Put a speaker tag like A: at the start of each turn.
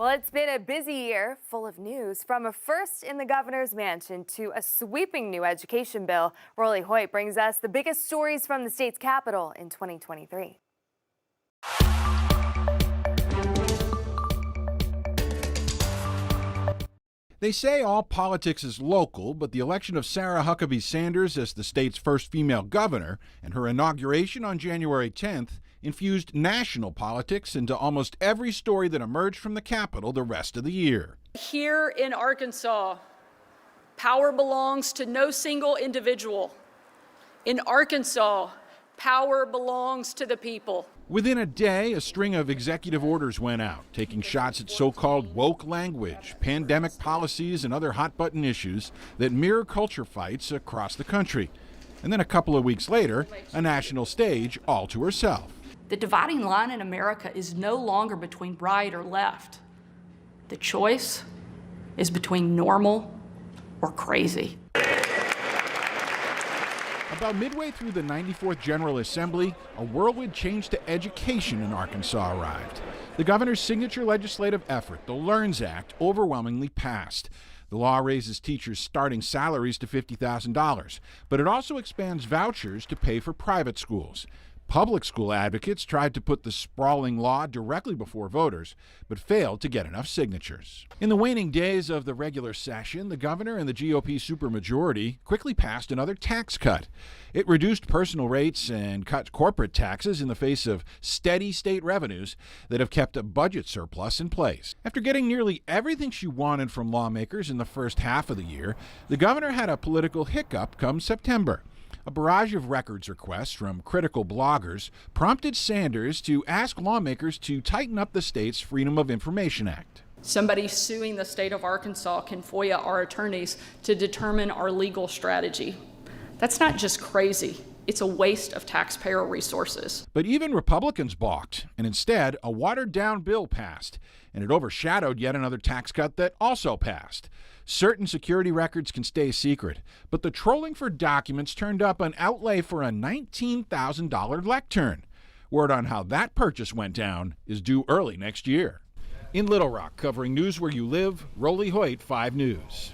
A: Well, it's been a busy year full of news, from a first in the governor's mansion to a sweeping new education bill. Rolly Hoyt brings us the biggest stories from the state's capital in 2023.
B: They say all politics is local, but the election of Sarah Huckabee Sanders as the state's first female governor and her inauguration on January 10th infused national politics into almost every story that emerged from the Capitol the rest of the year.
C: Here in Arkansas, power belongs to no single individual. In Arkansas, power belongs to the people.
B: Within a day, a string of executive orders went out, taking shots at so-called woke language, pandemic policies, and other hot-button issues that mirror culture fights across the country. And then a couple of weeks later, a national stage all to herself.
C: The dividing line in America is no longer between right or left. The choice is between normal or crazy.
B: About midway through the 94th General Assembly, a whirlwind change to education in Arkansas arrived. The governor's signature legislative effort, the LEARNS Act, overwhelmingly passed. The law raises teachers' starting salaries to $50,000, but it also expands vouchers to pay for private schools. Public school advocates tried to put the sprawling law directly before voters, but failed to get enough signatures. In the waning days of the regular session, the governor and the GOP supermajority quickly passed another tax cut. It reduced personal rates and cut corporate taxes in the face of steady state revenues that have kept a budget surplus in place. After getting nearly everything she wanted from lawmakers in the first half of the year, the governor had a political hiccup come September. A barrage of records requests from critical bloggers prompted Sanders to ask lawmakers to tighten up the state's Freedom of Information Act.
C: Somebody suing the state of Arkansas can FOIA our attorneys to determine our legal strategy. That's not just crazy. It's a waste of taxpayer resources.
B: But even Republicans balked, and instead, a watered-down bill passed, and it overshadowed yet another tax cut that also passed. Certain security records can stay secret, but the trolling for documents turned up an outlay for a $19,000 lectern. Word on how that purchase went down is due early next year. In Little Rock, covering news where you live, Rolly Hoyt, 5 News.